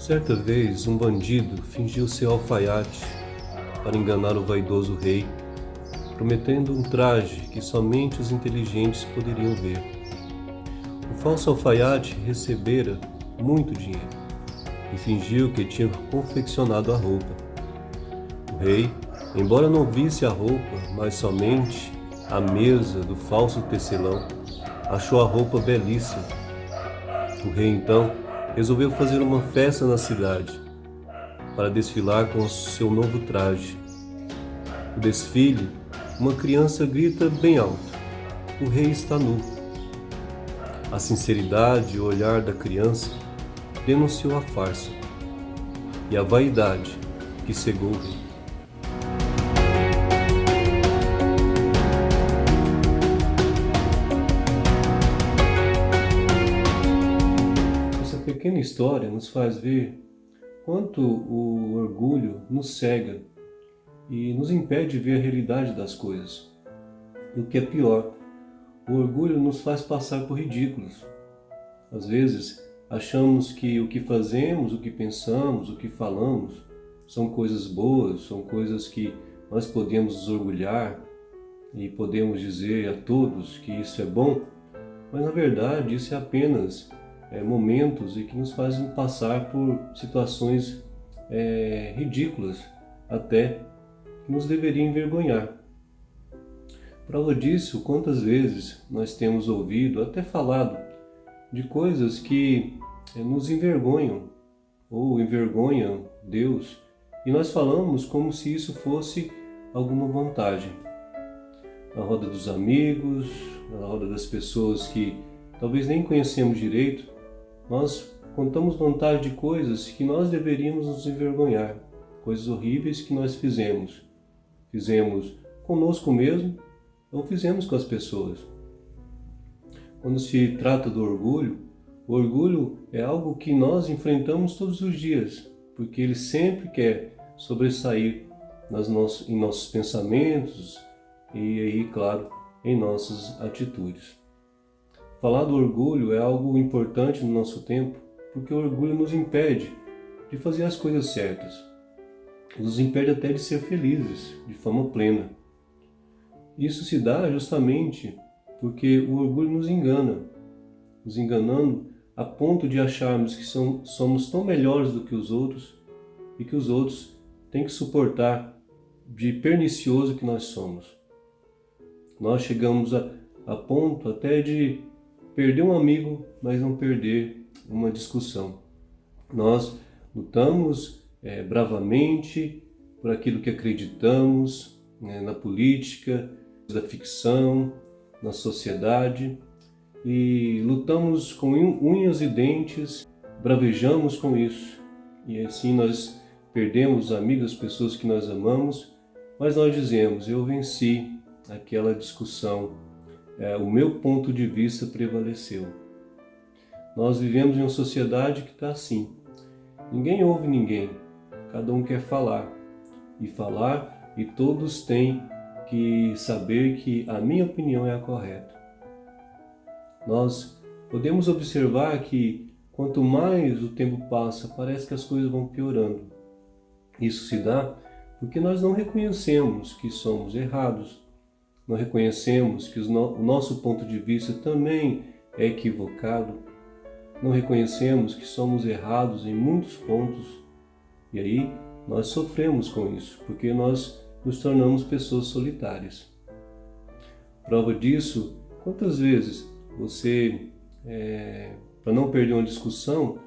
Certa vez, um bandido fingiu ser alfaiate para enganar o vaidoso rei, prometendo um traje que somente os inteligentes poderiam ver. O falso alfaiate recebera muito dinheiro e fingiu que tinha confeccionado a roupa. O rei, embora não visse a roupa, mas somente a mesa do falso tecelão, achou a roupa belíssima. O rei então resolveu fazer uma festa na cidade para desfilar com o seu novo traje. No desfile, uma criança grita bem alto: "O rei está nu!" A sinceridade e o olhar da criança denunciou a farsa e a vaidade que cegou o rei. Essa pequena história nos faz ver quanto o orgulho nos cega e nos impede de ver a realidade das coisas. E o que é pior, o orgulho nos faz passar por ridículos. Às vezes, achamos que o que fazemos, o que pensamos, o que falamos são coisas boas, são coisas que nós podemos nos orgulhar e podemos dizer a todos que isso é bom, mas na verdade isso é apenas momentos e que nos fazem passar por situações ridículas, até que nos deveriam envergonhar. Prova disso, quantas vezes nós temos ouvido, até falado, de coisas que nos envergonham ou envergonham Deus, e nós falamos como se isso fosse alguma vantagem. Na roda dos amigos, na roda das pessoas que talvez nem conhecemos direito, nós contamos vantagem de coisas que nós deveríamos nos envergonhar, coisas horríveis que nós fizemos conosco mesmo ou fizemos com as pessoas. Quando se trata do orgulho, o orgulho é algo que nós enfrentamos todos os dias, porque ele sempre quer sobressair em nossos pensamentos e aí, claro, em nossas atitudes. Falar do orgulho é algo importante no nosso tempo, porque o orgulho nos impede de fazer as coisas certas, nos impede até de ser felizes, de forma plena. Isso se dá justamente porque o orgulho nos engana, nos enganando a ponto de acharmos que somos tão melhores do que os outros e que os outros têm que suportar de pernicioso que nós somos. Nós chegamos a ponto até de perder um amigo, mas não perder uma discussão. Nós lutamos bravamente por aquilo que acreditamos, na política, na ficção, na sociedade, e lutamos com unhas e dentes, bravejamos com isso, e assim nós perdemos amigos, pessoas que nós amamos, mas nós dizemos: eu venci aquela discussão, o meu ponto de vista prevaleceu. Nós vivemos em uma sociedade que está assim, ninguém ouve ninguém, cada um quer falar, e todos têm que saber que a minha opinião é a correta. Nós podemos observar que quanto mais o tempo passa, parece que as coisas vão piorando. Isso se dá porque nós não reconhecemos que somos errados, não reconhecemos que o nosso ponto de vista também é equivocado, não reconhecemos que somos errados em muitos pontos, e aí nós sofremos com isso, porque nós nos tornamos pessoas solitárias. Prova disso, quantas vezes você, para não perder uma discussão,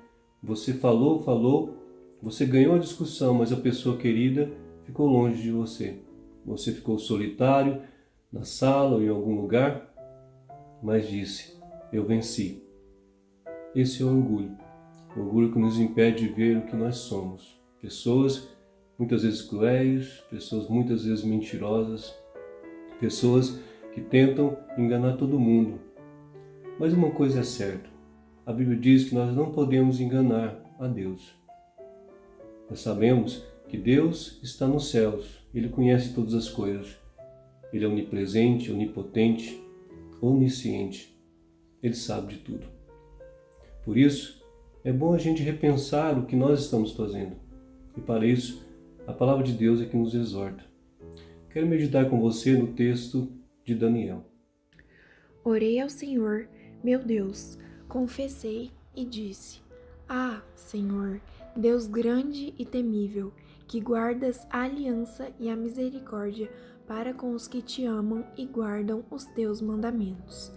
você falou, você ganhou a discussão, mas a pessoa querida ficou longe de você. Você ficou solitário na sala ou em algum lugar, mas disse: eu venci. Esse é o orgulho que nos impede de ver o que nós somos. Pessoas muitas vezes cruéis, pessoas muitas vezes mentirosas, pessoas que tentam enganar todo mundo. Mas uma coisa é certa, a Bíblia diz que nós não podemos enganar a Deus. Nós sabemos que Deus está nos céus, Ele conhece todas as coisas. Ele é onipresente, onipotente, onisciente. Ele sabe de tudo. Por isso, é bom a gente repensar o que nós estamos fazendo. E para isso, a palavra de Deus é que nos exorta. Quero meditar com você no texto de Daniel. Orei ao Senhor, meu Deus, confessei e disse: Ah, Senhor, Deus grande e temível, que guardas a aliança e a misericórdia para com os que te amam e guardam os teus mandamentos.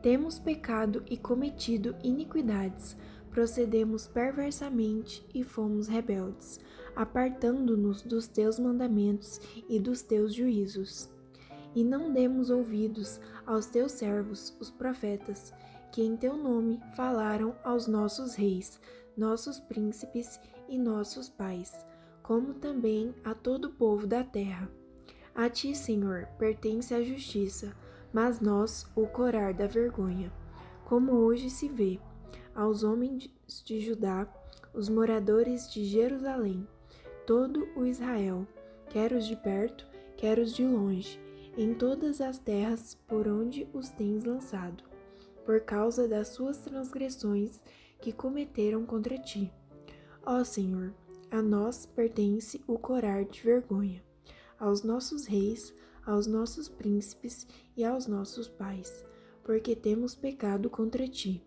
Temos pecado e cometido iniquidades, procedemos perversamente e fomos rebeldes, apartando-nos dos teus mandamentos e dos teus juízos. E não demos ouvidos aos teus servos, os profetas, que em teu nome falaram aos nossos reis, nossos príncipes e nossos pais, como também a todo o povo da terra. A ti, Senhor, pertence a justiça, mas nós o corar da vergonha. Como hoje se vê, aos homens de Judá, os moradores de Jerusalém, todo o Israel, quer os de perto, quer os de longe, em todas as terras por onde os tens lançado, por causa das suas transgressões que cometeram contra ti. Ó Senhor, a nós pertence o corar de vergonha, aos nossos reis, aos nossos príncipes e aos nossos pais, porque temos pecado contra ti.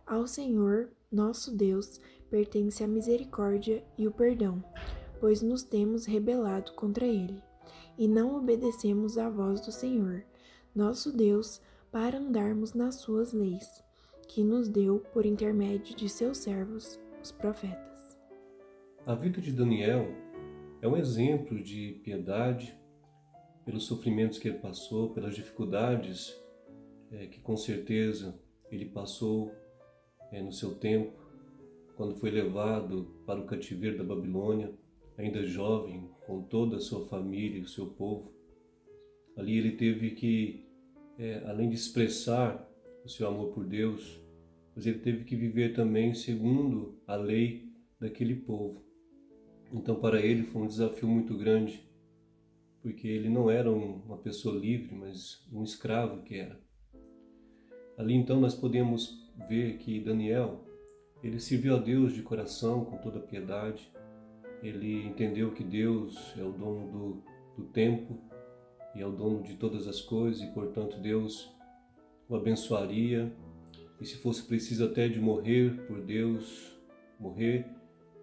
Ao Senhor, nosso Deus, pertence a misericórdia e o perdão, pois nos temos rebelado contra ele, e não obedecemos à voz do Senhor, nosso Deus, para andarmos nas suas leis, que nos deu por intermédio de seus servos, os profetas. A vida de Daniel é um exemplo de piedade pelos sofrimentos que ele passou, pelas dificuldades que com certeza ele passou no seu tempo, quando foi levado para o cativeiro da Babilônia, ainda jovem, com toda a sua família e o seu povo. Ali ele teve que, além de expressar o seu amor por Deus, mas ele teve que viver também segundo a lei daquele povo. Então para ele foi um desafio muito grande, porque ele não era uma pessoa livre, mas um escravo que era. Ali então nós podemos ver que Daniel, ele serviu a Deus de coração, com toda a piedade. Ele entendeu que Deus é o dono do tempo e é o dono de todas as coisas e, portanto, Deus o abençoaria. E se fosse preciso até de morrer por Deus, morrer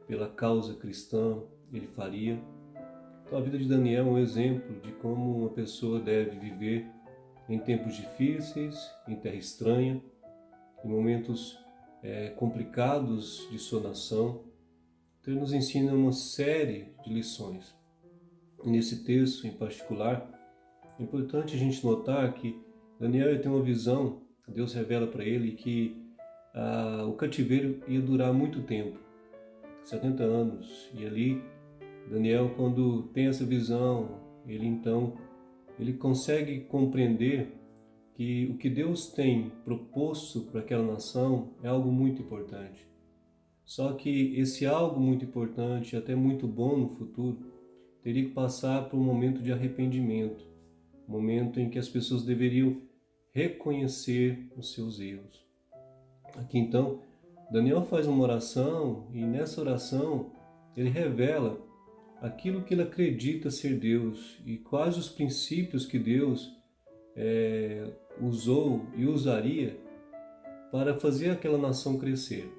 pela causa cristã, ele faria. Então a vida de Daniel é um exemplo de como uma pessoa deve viver em tempos difíceis, em terra estranha, em momentos complicados de sua nação. Então ele nos ensina uma série de lições. E nesse texto em particular, é importante a gente notar que Daniel tem uma visão, Deus revela para ele que o cativeiro ia durar muito tempo, 70 anos. E ali, Daniel, quando tem essa visão, ele consegue compreender que o que Deus tem proposto para aquela nação é algo muito importante. Só que esse algo muito importante, até muito bom no futuro, teria que passar por um momento de arrependimento, um momento em que as pessoas deveriam reconhecer os seus erros. Aqui então, Daniel faz uma oração e nessa oração ele revela aquilo que ele acredita ser Deus e quais os princípios que Deus usou e usaria para fazer aquela nação crescer.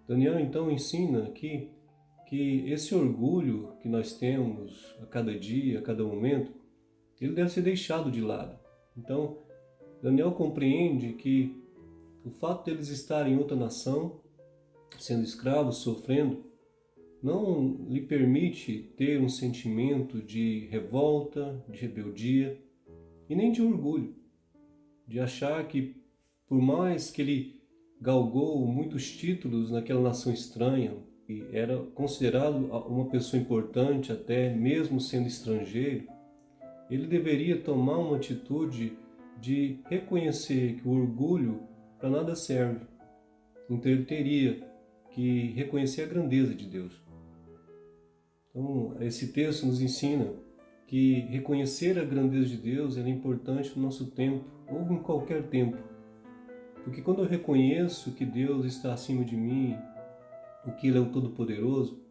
Daniel então ensina aqui que esse orgulho que nós temos a cada dia, a cada momento, ele deve ser deixado de lado. Então, Daniel compreende que o fato deles estarem em outra nação, sendo escravos, sofrendo, não lhe permite ter um sentimento de revolta, de rebeldia e nem de orgulho, de achar que por mais que ele galgou muitos títulos naquela nação estranha e era considerado uma pessoa importante até mesmo sendo estrangeiro, ele deveria tomar uma atitude de reconhecer que o orgulho para nada serve. Então ele teria que reconhecer a grandeza de Deus. Então esse texto nos ensina que reconhecer a grandeza de Deus é importante no nosso tempo, ou em qualquer tempo. Porque quando eu reconheço que Deus está acima de mim, que Ele é o Todo-Poderoso,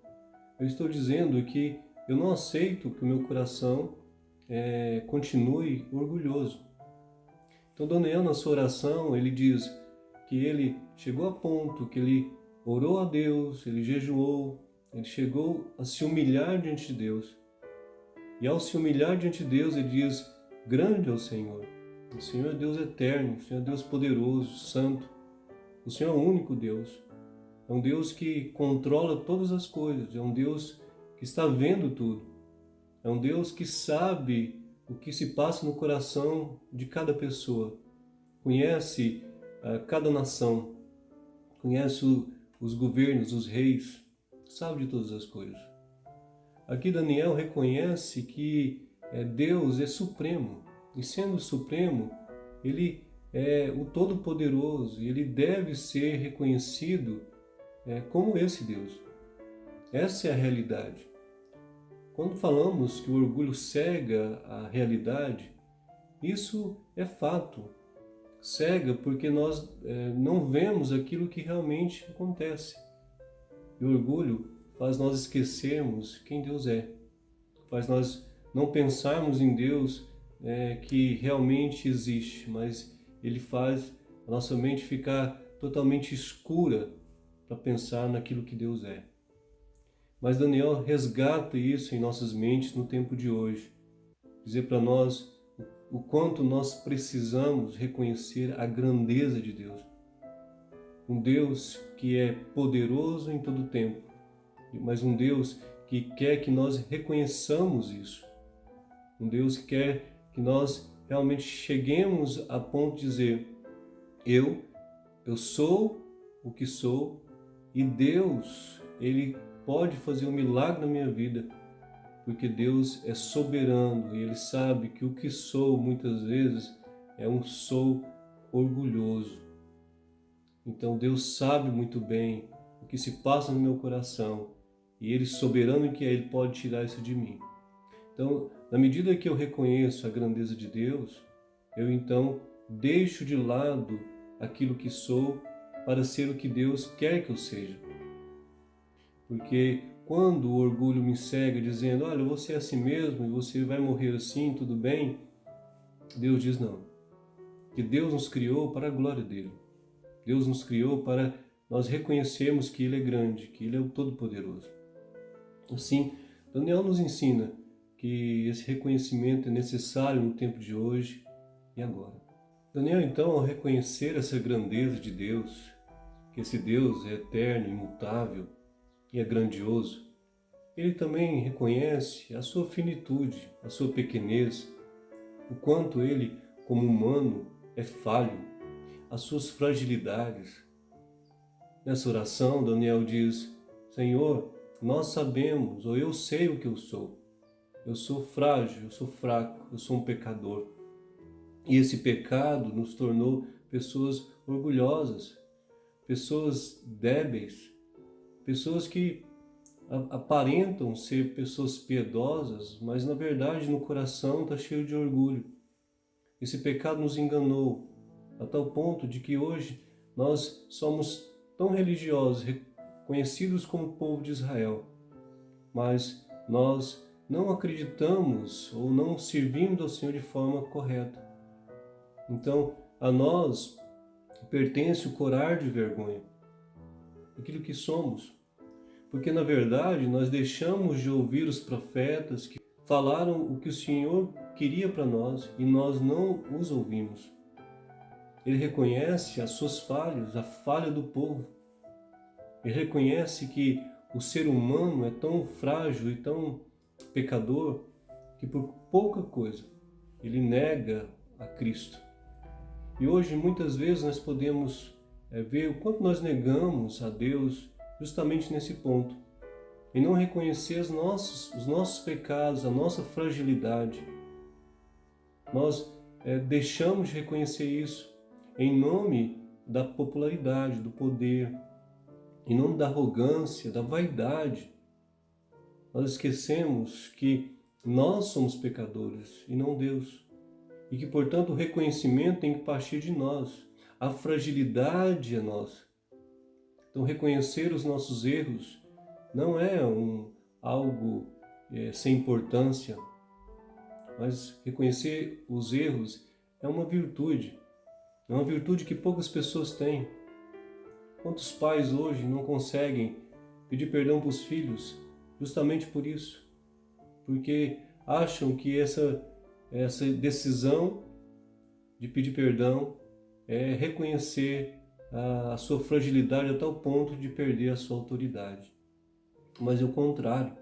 eu estou dizendo que eu não aceito que o meu coração continue orgulhoso. Então Daniel, na sua oração, ele diz que ele chegou a ponto que ele orou a Deus, ele jejuou, ele chegou a se humilhar diante de Deus. E ao se humilhar diante de Deus, ele diz: grande é o Senhor. O Senhor é Deus eterno, o Senhor é Deus poderoso, santo. O Senhor é o único Deus. É um Deus que controla todas as coisas, é um Deus que está vendo tudo. É um Deus que sabe o que se passa no coração de cada pessoa. Conhece cada nação, conhece os governos, os reis, sabe de todas as coisas. Aqui Daniel reconhece que Deus é supremo, e sendo supremo, ele é o Todo-Poderoso, e ele deve ser reconhecido como esse Deus. Essa é a realidade. Quando falamos que o orgulho cega a realidade, isso é fato. Cega porque nós não vemos aquilo que realmente acontece. E o orgulho faz nós esquecermos quem Deus é. Faz nós não pensarmos em Deus que realmente existe, mas ele faz a nossa mente ficar totalmente escura para pensar naquilo que Deus é. Mas Daniel resgata isso em nossas mentes no tempo de hoje. Dizer para nós o quanto nós precisamos reconhecer a grandeza de Deus. Um Deus que é poderoso em todo o tempo, mas um Deus que quer que nós reconheçamos isso. Um Deus que quer que nós realmente cheguemos a ponto de dizer: eu sou o que sou, e Deus, Ele pode fazer um milagre na minha vida, porque Deus é soberano e Ele sabe que o que sou muitas vezes é um sou orgulhoso. Então Deus sabe muito bem o que se passa no meu coração e Ele, soberano que é, Ele pode tirar isso de mim. Então, na medida que eu reconheço a grandeza de Deus, eu então deixo de lado aquilo que sou para ser o que Deus quer que eu seja. Porque quando o orgulho me cega dizendo: olha, você é assim mesmo e você vai morrer assim, tudo bem, Deus diz não. Que Deus nos criou para a glória dele. Deus nos criou para nós reconhecermos que Ele é grande, que Ele é o Todo-Poderoso. Assim, Daniel nos ensina que esse reconhecimento é necessário no tempo de hoje e agora. Daniel, então, ao reconhecer essa grandeza de Deus, que esse Deus é eterno, imutável e é grandioso, ele também reconhece a sua finitude, a sua pequenez, o quanto ele, como humano, é falho, as suas fragilidades. Nessa oração, Daniel diz: Senhor, nós sabemos, ou eu sei o que eu sou. Eu sou frágil, eu sou fraco, eu sou um pecador. E esse pecado nos tornou pessoas orgulhosas, pessoas débeis, pessoas que aparentam ser pessoas piedosas, mas na verdade no coração está cheio de orgulho. Esse pecado nos enganou a tal ponto de que hoje nós somos tão religiosos, reconhecidos como povo de Israel, mas nós não acreditamos ou não servimos ao Senhor de forma correta. Então, a nós pertence o corar de vergonha, aquilo que somos. Porque, na verdade, nós deixamos de ouvir os profetas que falaram o que o Senhor queria para nós e nós não os ouvimos. Ele reconhece as suas falhas, a falha do povo. Ele reconhece que o ser humano é tão frágil e tão pecador que por pouca coisa ele nega a Cristo. E hoje muitas vezes nós podemos ver o quanto nós negamos a Deus justamente nesse ponto, e não reconhecer os nossos pecados, a nossa fragilidade. Nós deixamos de reconhecer isso em nome da popularidade, do poder, em nome da arrogância, da vaidade. Nós esquecemos que nós somos pecadores e não Deus, e que, portanto, o reconhecimento tem que partir de nós. a fragilidade é nossa. Então, reconhecer os nossos erros não é algo sem importância, mas reconhecer os erros é uma virtude que poucas pessoas têm. Quantos pais hoje não conseguem pedir perdão para os filhos justamente por isso? Porque acham que essa decisão de pedir perdão é reconhecer a sua fragilidade a tal ponto de perder a sua autoridade. Mas é o contrário.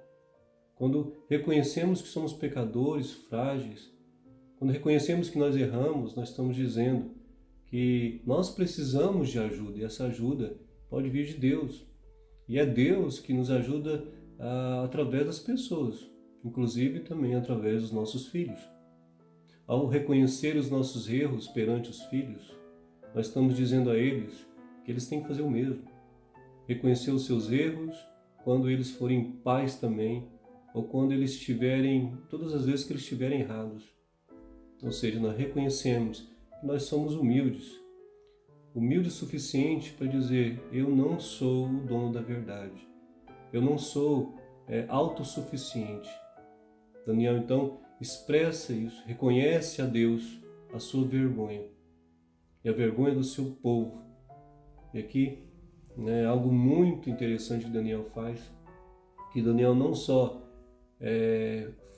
Quando reconhecemos que somos pecadores, frágeis, quando reconhecemos que nós erramos, nós estamos dizendo que nós precisamos de ajuda, e essa ajuda pode vir de Deus. E é Deus que nos ajuda através das pessoas, inclusive também através dos nossos filhos. Ao reconhecer os nossos erros perante os filhos, nós estamos dizendo a eles que eles têm que fazer o mesmo. Reconhecer os seus erros quando eles forem pais também, ou quando eles estiverem, todas as vezes que eles estiverem errados. Ou seja, nós reconhecemos que nós somos humildes o suficiente para dizer: eu não sou o dono da verdade, eu não sou autossuficiente. Daniel então expressa isso, reconhece a Deus a sua vergonha e a vergonha do seu povo. E aqui algo muito interessante que Daniel faz, que Daniel não só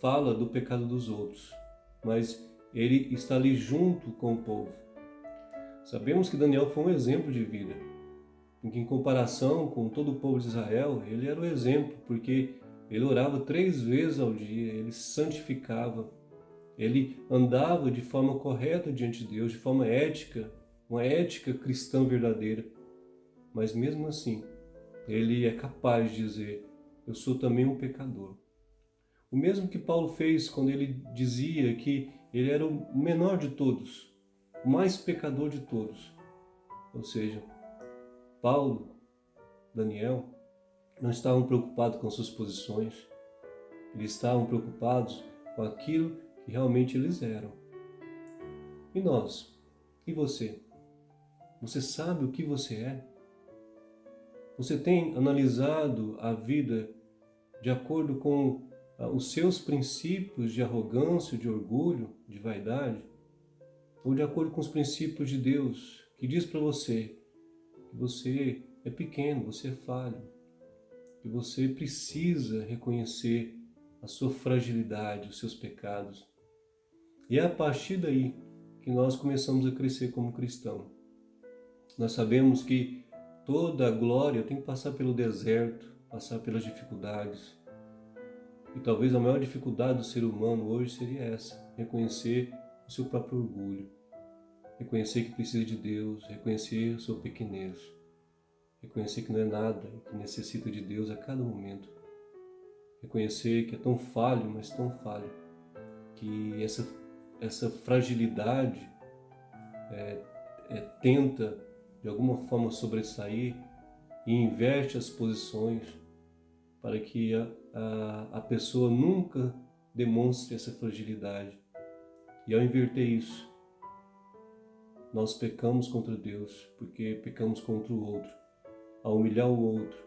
fala do pecado dos outros, mas ele está ali junto com o povo. Sabemos que Daniel foi um exemplo de vida, em comparação com todo o povo de Israel, ele era o exemplo, porque ele orava 3 vezes ao dia, ele santificava, ele andava de forma correta diante de Deus, de forma ética, uma ética cristã verdadeira. Mas mesmo assim, ele é capaz de dizer: eu sou também um pecador. O mesmo que Paulo fez quando ele dizia que ele era o menor de todos, o mais pecador de todos. Ou seja, Paulo, Daniel, não estavam preocupados com suas posições, eles estavam preocupados com aquilo que realmente eles eram. E nós? E você? Você sabe o que você é? Você tem analisado a vida de acordo com os seus princípios de arrogância, de orgulho, de vaidade? Ou de acordo com os princípios de Deus, que diz para você que você é pequeno, você é falho, que você precisa reconhecer a sua fragilidade, os seus pecados. E é a partir daí que nós começamos a crescer como cristão. Nós sabemos que toda a glória tem que passar pelo deserto, passar pelas dificuldades. E talvez a maior dificuldade do ser humano hoje seria essa: reconhecer o seu próprio orgulho, reconhecer que precisa de Deus, reconhecer a sua pequenez, reconhecer que não é nada e que necessita de Deus a cada momento, reconhecer que é tão falho, mas tão falho, que essa fragilidade tenta de alguma forma sobressair e inverte as posições para que a pessoa nunca demonstre essa fragilidade. E ao inverter isso, nós pecamos contra Deus, porque pecamos contra o outro, ao humilhar o outro,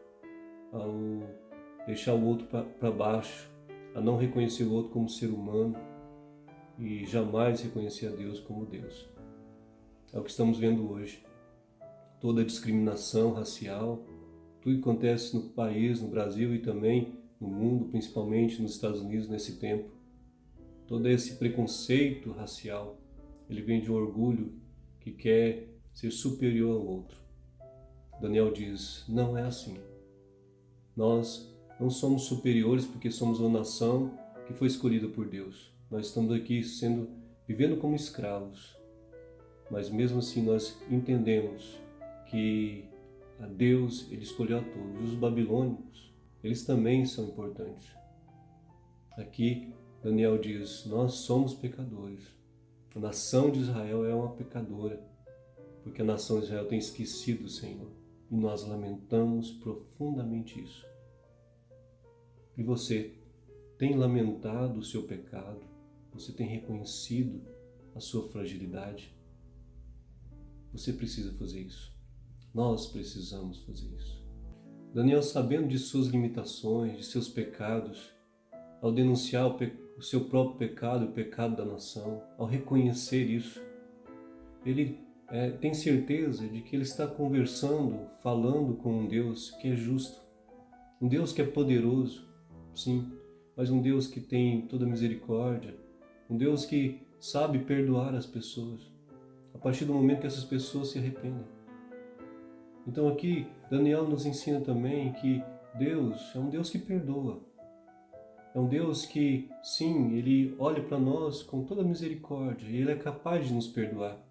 ao deixar o outro para baixo, a não reconhecer o outro como ser humano e jamais reconhecer a Deus como Deus. É o que estamos vendo hoje. Toda a discriminação racial, tudo que acontece no país, no Brasil e também no mundo, principalmente nos Estados Unidos nesse tempo. Todo esse preconceito racial, ele vem de um orgulho que quer ser superior ao outro. Daniel diz: não é assim. Nós não somos superiores porque somos uma nação que foi escolhida por Deus. Nós estamos aqui vivendo como escravos. Mas mesmo assim nós entendemos que a Deus, Ele escolheu a todos. Os babilônicos, eles também são importantes. Aqui Daniel diz: nós somos pecadores. A nação de Israel é uma pecadora, porque a nação de Israel tem esquecido o Senhor. E nós lamentamos profundamente isso. E você tem lamentado o seu pecado? Você tem reconhecido a sua fragilidade? Você precisa fazer isso. Nós precisamos fazer isso. Daniel, sabendo de suas limitações, de seus pecados, ao denunciar o seu próprio pecado, o pecado da nação, ao reconhecer isso, ele tem certeza de que ele está conversando, falando com um Deus que é justo, um Deus que é poderoso, sim, mas um Deus que tem toda misericórdia, um Deus que sabe perdoar as pessoas, a partir do momento que essas pessoas se arrependem. Então aqui, Daniel nos ensina também que Deus é um Deus que perdoa. É um Deus que, sim, Ele olha para nós com toda misericórdia e Ele é capaz de nos perdoar.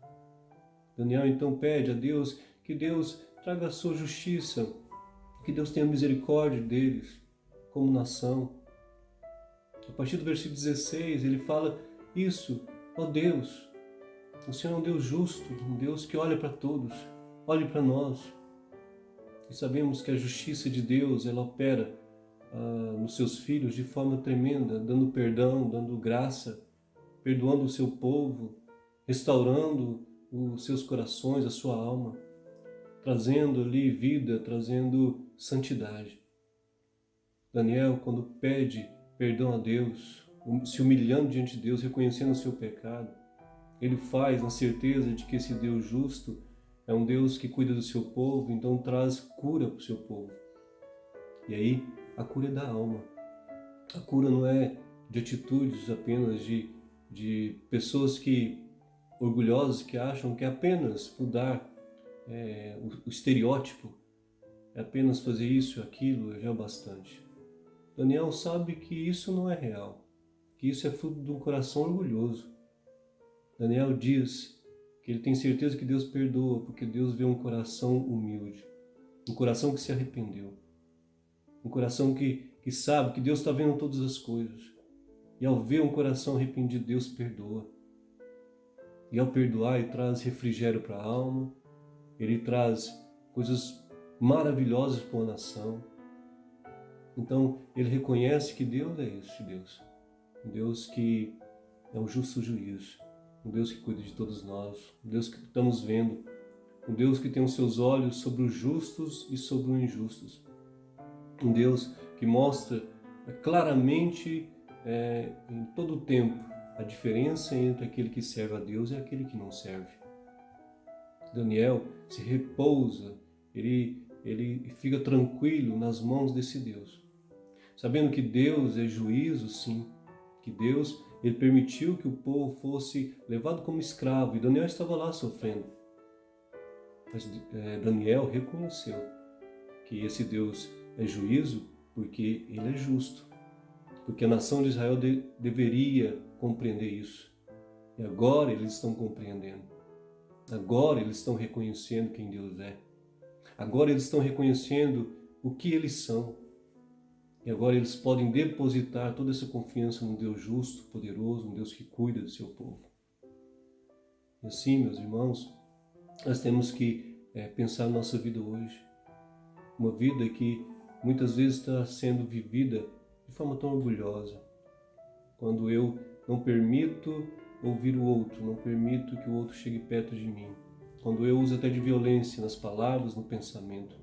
Daniel então pede a Deus que Deus traga a sua justiça, que Deus tenha misericórdia deles como nação. A partir do versículo 16, ele fala isso: ó Deus, o Senhor é um Deus justo, um Deus que olha para todos, olhe para nós. E sabemos que a justiça de Deus, ela opera nos seus filhos de forma tremenda, dando perdão, dando graça, perdoando o seu povo, restaurando os seus corações, a sua alma, trazendo ali vida, trazendo santidade. Daniel, quando pede perdão a Deus, se humilhando diante de Deus, reconhecendo o seu pecado, ele faz na certeza de que esse Deus justo é um Deus que cuida do seu povo, então traz cura para o seu povo. E aí, a cura é da alma. A cura não é de atitudes apenas de pessoas orgulhosas que acham que apenas mudar o estereótipo, é apenas fazer isso e aquilo já é bastante. Daniel sabe que isso não é real, que isso é fruto de um coração orgulhoso. Daniel diz que ele tem certeza que Deus perdoa, porque Deus vê um coração humilde, um coração que se arrependeu, um coração que sabe que Deus está vendo todas as coisas. E ao ver um coração arrependido, Deus perdoa. E ao perdoar, Ele traz refrigério para a alma, Ele traz coisas maravilhosas para uma nação. Então, ele reconhece que Deus é esse Deus. Um Deus que é um justo juiz. Um Deus que cuida de todos nós. Um Deus que estamos vendo. Um Deus que tem os seus olhos sobre os justos e sobre os injustos. Um Deus que mostra claramente, em todo o tempo, a diferença entre aquele que serve a Deus e aquele que não serve. Daniel se repousa, ele fica tranquilo nas mãos desse Deus, sabendo que Deus é juízo, sim, que Deus ele permitiu que o povo fosse levado como escravo, e Daniel estava lá sofrendo. Mas Daniel reconheceu que esse Deus é juízo porque ele é justo, porque a nação de Israel deveria compreender isso. E agora eles estão compreendendo. Agora eles estão reconhecendo quem Deus é. Agora eles estão reconhecendo o que eles são. E agora eles podem depositar toda essa confiança num Deus justo, poderoso, um Deus que cuida do seu povo. E assim, meus irmãos, nós temos que pensar na nossa vida hoje. Uma vida que muitas vezes está sendo vivida de forma tão orgulhosa. Quando eu não permito ouvir o outro, não permito que o outro chegue perto de mim. Quando eu uso até de violência nas palavras, no pensamento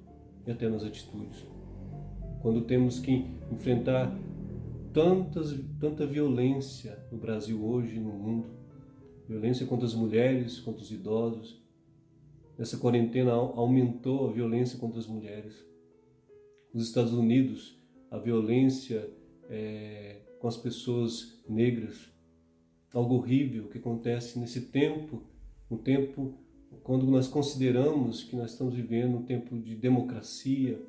e até nas atitudes. Quando temos que enfrentar tanta violência no Brasil hoje e no mundo. Violência contra as mulheres, contra os idosos. Essa quarentena aumentou a violência contra as mulheres. Nos Estados Unidos, a violência com as pessoas negras. Algo horrível que acontece nesse tempo, um tempo quando nós consideramos que nós estamos vivendo um tempo de democracia,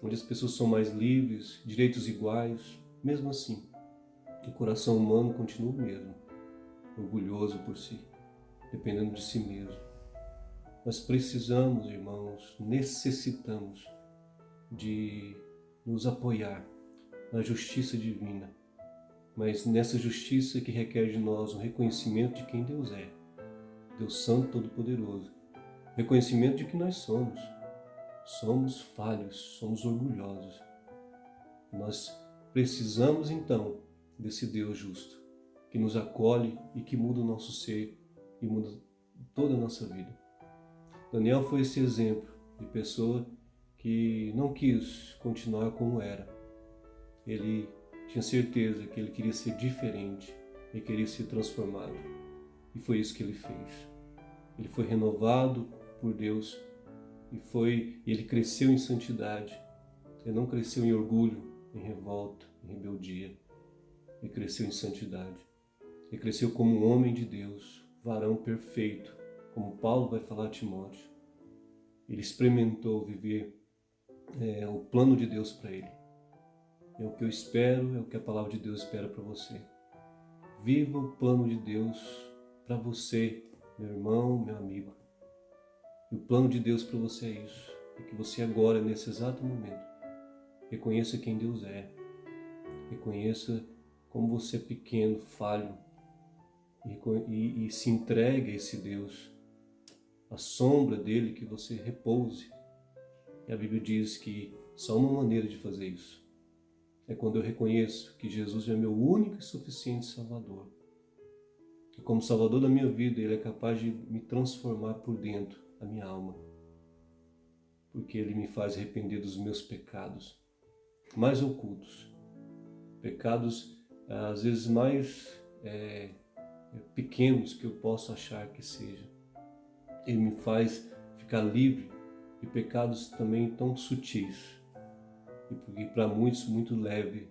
onde as pessoas são mais livres, direitos iguais. Mesmo assim, o coração humano continua o mesmo, orgulhoso por si, dependendo de si mesmo. Nós precisamos, irmãos, necessitamos de nos apoiar na justiça divina, mas nessa justiça que requer de nós um reconhecimento de quem Deus é, Deus Santo Todo-Poderoso, reconhecimento de que nós somos falhos, somos orgulhosos. Nós precisamos então desse Deus justo, que nos acolhe e que muda o nosso ser e muda toda a nossa vida. Daniel foi esse exemplo de pessoa que não quis continuar como era. Ele tinha certeza que ele queria ser diferente, ele queria ser transformado. E foi isso que ele fez. Ele foi renovado por Deus e ele cresceu em santidade. Ele não cresceu em orgulho, em revolta, em rebeldia. Ele cresceu em santidade. Ele cresceu como um homem de Deus, varão perfeito, como Paulo vai falar a Timóteo. Ele experimentou viver o plano de Deus para ele. É o que eu espero, é o que a palavra de Deus espera para você. Viva o plano de Deus para você, meu irmão, meu amigo. E o plano de Deus para você é isso. É que você agora, nesse exato momento, reconheça quem Deus é. Reconheça como você é pequeno, falho. E se entregue a esse Deus. A sombra dele que você repouse. E a Bíblia diz que só uma maneira de fazer isso é quando eu reconheço que Jesus é meu único e suficiente Salvador. E como Salvador da minha vida, Ele é capaz de me transformar por dentro, a minha alma. Porque Ele me faz arrepender dos meus pecados mais ocultos. Pecados, às vezes, mais pequenos que eu posso achar que seja. Ele me faz ficar livre de pecados também tão sutis. E porque para muitos, muito leve.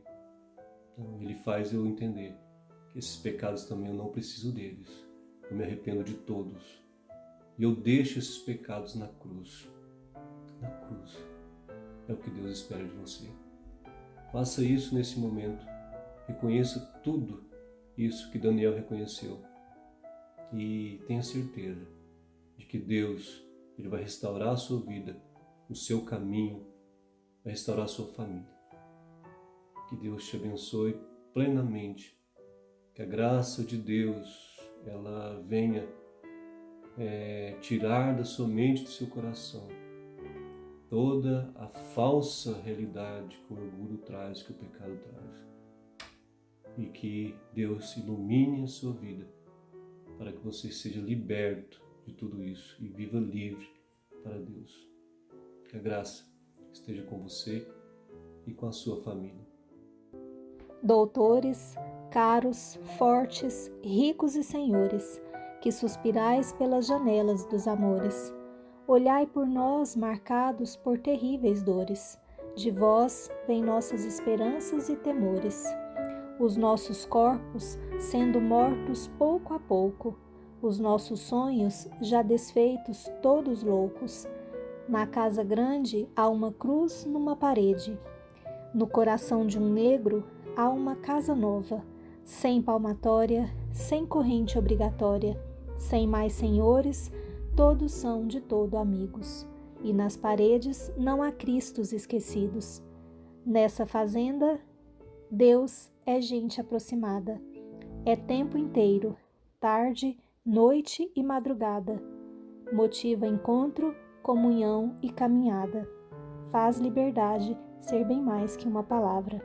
Então, Ele faz eu entender que esses pecados também eu não preciso deles. Eu me arrependo de todos. E eu deixo esses pecados na cruz. Na cruz. É o que Deus espera de você. Faça isso nesse momento. Reconheça tudo isso que Daniel reconheceu. E tenha certeza de que Deus Ele vai restaurar a sua vida, o seu caminho, vai restaurar a sua família. Que Deus te abençoe plenamente. Que a graça de Deus ela venha tirar da sua mente, do seu coração, toda a falsa realidade que o orgulho traz, que o pecado traz. E que Deus ilumine a sua vida para que você seja liberto de tudo isso e viva livre para Deus. Que a graça esteja com você e com a sua família. Doutores, caros, fortes, ricos e senhores, que suspirais pelas janelas dos amores, olhai por nós marcados por terríveis dores. De vós vêm nossas esperanças e temores. Os nossos corpos sendo mortos pouco a pouco, os nossos sonhos já desfeitos todos loucos. Na casa grande há uma cruz numa parede. No coração de um negro há uma casa nova, sem palmatória, sem corrente obrigatória, sem mais senhores, todos são de todo amigos. E nas paredes não há cristos esquecidos. Nessa fazenda, Deus é gente aproximada. É tempo inteiro, tarde, noite e madrugada. Motiva encontro, comunhão e caminhada. Faz liberdade ser bem mais que uma palavra.